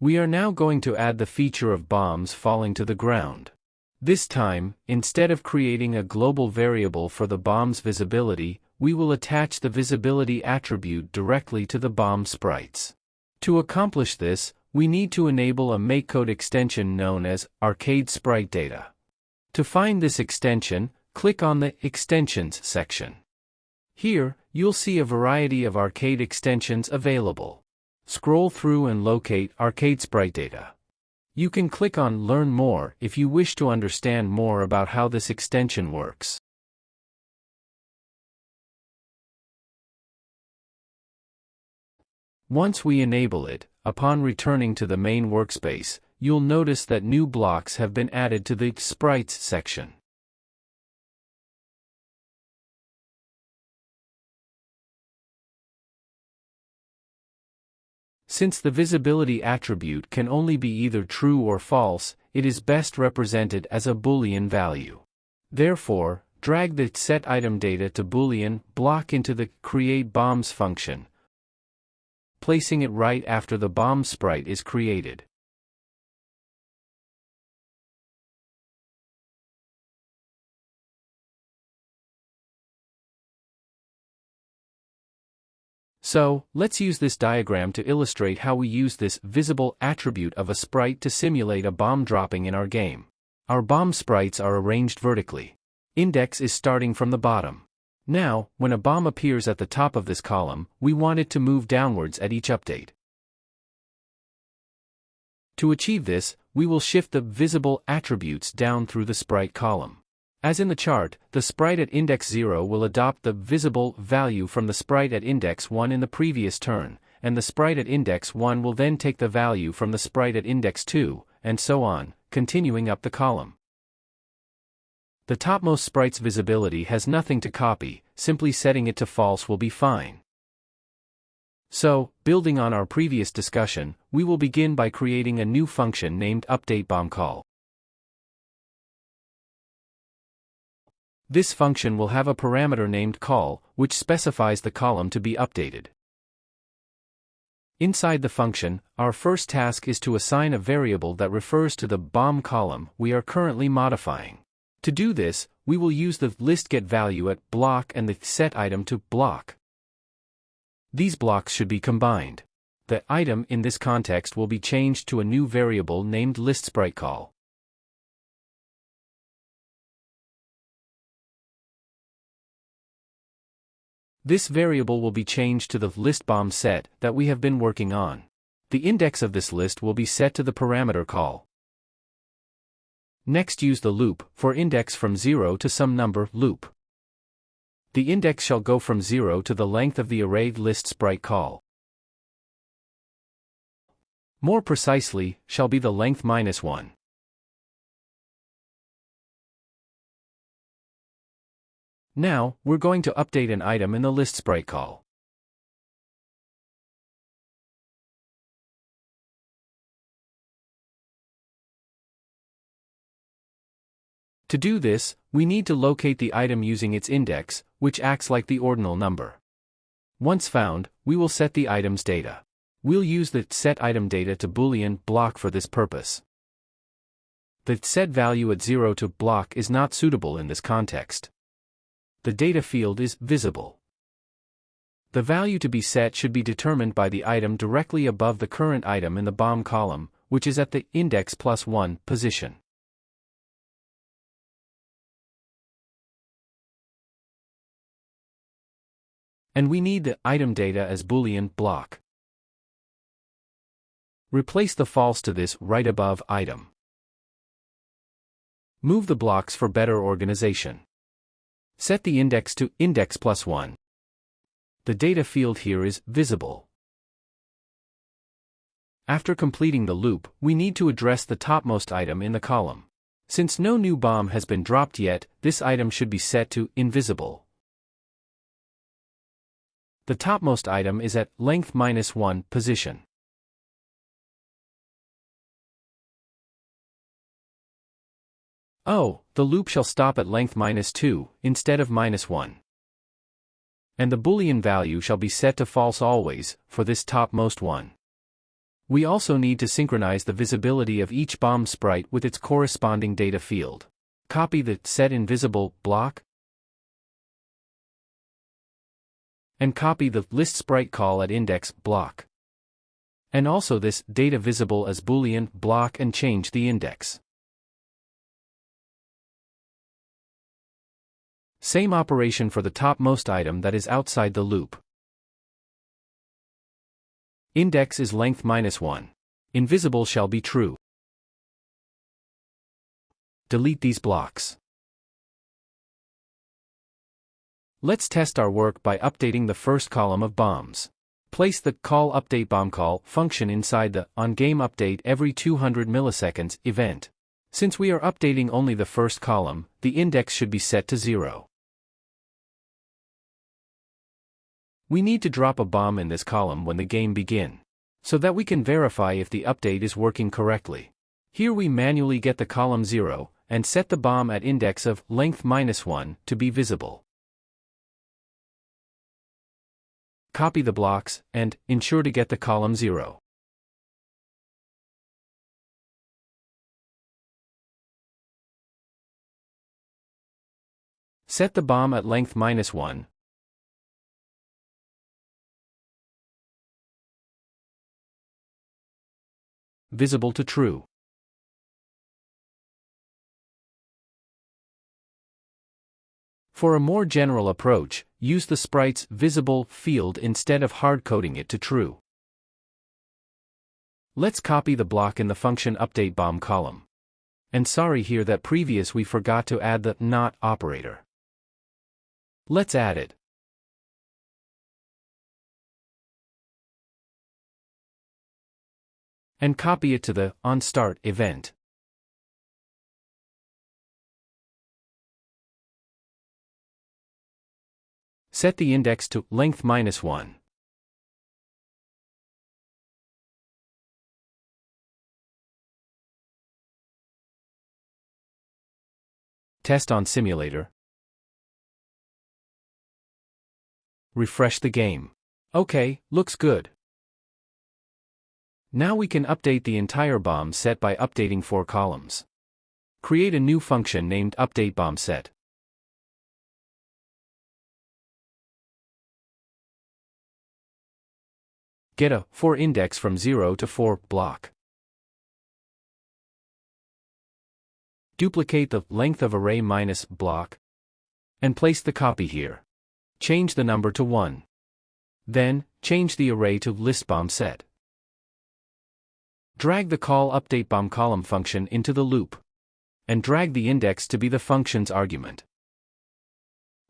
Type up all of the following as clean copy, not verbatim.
We are now going to add the feature of bombs falling to the ground. This time, instead of creating a global variable for the bomb's visibility, we will attach the visibility attribute directly to the bomb sprites. To accomplish this, we need to enable a MakeCode extension known as Arcade Sprite Data. To find this extension, click on the Extensions section. Here, you'll see a variety of Arcade extensions available. Scroll through and locate Arcade Sprite Data. You can click on Learn More if you wish to understand more about how this extension works. Once we enable it, upon returning to the main workspace, you'll notice that new blocks have been added to the Sprites section. Since the visibility attribute can only be either true or false, it is best represented as a Boolean value. Therefore, drag the setItemData to Boolean block into the createBombs function, placing it right after the bomb sprite is created. So, let's use this diagram to illustrate how we use this visible attribute of a sprite to simulate a bomb dropping in our game. Our bomb sprites are arranged vertically. Index is starting from the bottom. Now, when a bomb appears at the top of this column, we want it to move downwards at each update. To achieve this, we will shift the visible attributes down through the sprite column. As in the chart, the sprite at index 0 will adopt the visible value from the sprite at index 1 in the previous turn, and the sprite at index 1 will then take the value from the sprite at index 2, and so on, continuing up the column. The topmost sprite's visibility has nothing to copy, simply setting it to false will be fine. So, building on our previous discussion, we will begin by creating a new function named UpdateBombCall. This function will have a parameter named call, which specifies the column to be updated. Inside the function, our first task is to assign a variable that refers to the bomb column we are currently modifying. To do this, we will use the listGetValue at block and the setItem to block. These blocks should be combined. The item in this context will be changed to a new variable named listSpriteCall. This variable will be changed to the listBomb set that we have been working on. The index of this list will be set to the parameter call. Next, use the loop for index from 0 to some number loop. The index shall go from 0 to the length of the array listSpriteCall. More precisely, shall be the length -1. Now, we're going to update an item in the listSpriteCall. To do this, we need to locate the item using its index, which acts like the ordinal number. Once found, we will set the item's data. We'll use the setItemData to Boolean block for this purpose. The set value at 0 to block is not suitable in this context. The data field is visible. The value to be set should be determined by the item directly above the current item in the bomb column, which is at the index +1 position. And we need the item data as Boolean block. Replace the false to this right above item. Move the blocks for better organization. Set the index to index +1. The data field here is visible. After completing the loop, we need to address the topmost item in the column. Since no new bomb has been dropped yet, this item should be set to invisible. The topmost item is at length -1 position. Oh, the loop shall stop at length -2 instead of -1. And the Boolean value shall be set to false always for this topmost one. We also need to synchronize the visibility of each bomb sprite with its corresponding data field. Copy the setInVisible block and copy the listSprite call at index block. And also this data visible as Boolean block and change the index. Same operation for the topmost item that is outside the loop. Index is length -1. Invisible shall be true. Delete these blocks. Let's test our work by updating the first column of bombs. Place the call_update_bomb_call function inside the onGameUpdate every 200 milliseconds event. Since we are updating only the first column, the index should be set to 0. We need to drop a bomb in this column when the game begins, so that we can verify if the update is working correctly. Here we manually get the column 0, and set the bomb at index of length -1 to be visible. Copy the blocks, and ensure to get the column 0. Set the bomb at length -1. Visible to true. For a more general approach, use the sprite's visible field instead of hard-coding it to true. Let's copy the block in the function updateBomb column. And sorry here that previous we forgot to add the not operator. Let's add it. And copy it to the onStart event. Set the index to length -1. Test on simulator. Refresh the game. Okay, looks good. Now we can update the entire bomb set by updating 4 columns. Create a new function named updateBombSet. Get a for index from 0 to 4 block. Duplicate the length of array minus block and place the copy here. Change the number to 1. Then, change the array to listBombSet. Drag the call_updateBombColumn function into the loop. And drag the index to be the function's argument.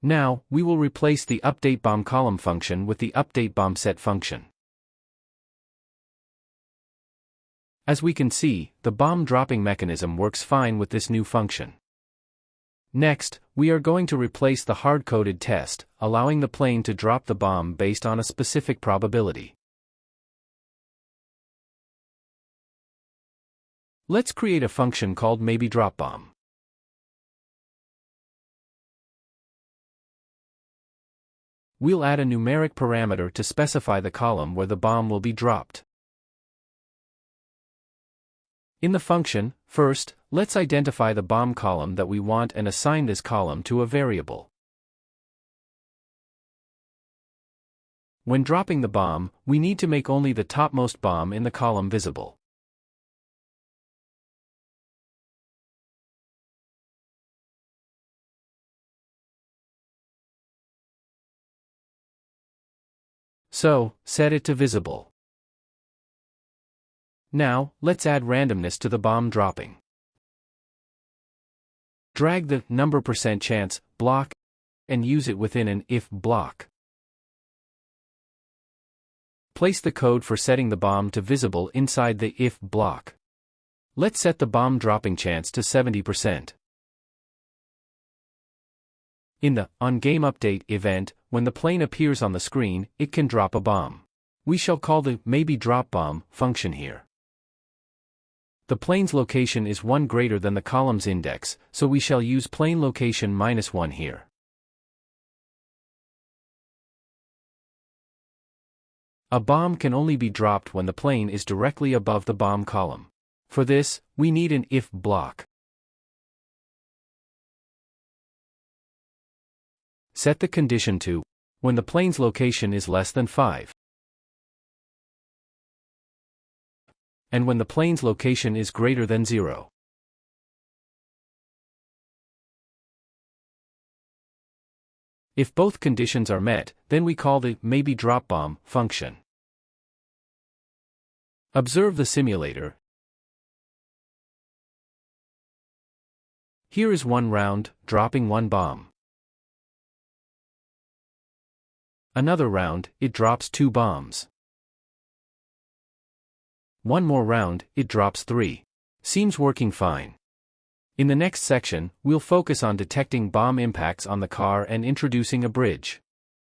Now, we will replace the updateBombColumn function with the updateBombSet function. As we can see, the bomb dropping mechanism works fine with this new function. Next, we are going to replace the hard-coded test, allowing the plane to drop the bomb based on a specific probability. Let's create a function called maybeDropBomb. We'll add a numeric parameter to specify the column where the bomb will be dropped. In the function, first, let's identify the bomb column that we want and assign this column to a variable. When dropping the bomb, we need to make only the topmost bomb in the column visible. So, set it to visible. Now, let's add randomness to the bomb dropping. Drag the number %chance block and use it within an if block. Place the code for setting the bomb to visible inside the if block. Let's set the bomb dropping chance to 70%. In the onGameUpdate event, when the plane appears on the screen, it can drop a bomb. We shall call the maybeDropBomb function here. The plane's location is 1 greater than the column's index, so we shall use plane location -1 here. A bomb can only be dropped when the plane is directly above the bomb column. For this, we need an if block. Set the condition to when the plane's location is less than 5. And when the plane's location is greater than 0. If both conditions are met, then we call the maybe_drop_bomb function. Observe the simulator. Here is one round, dropping one bomb. Another round, it drops 2 bombs. One more round, it drops 3. Seems working fine. In the next section, we'll focus on detecting bomb impacts on the car and introducing a bridge.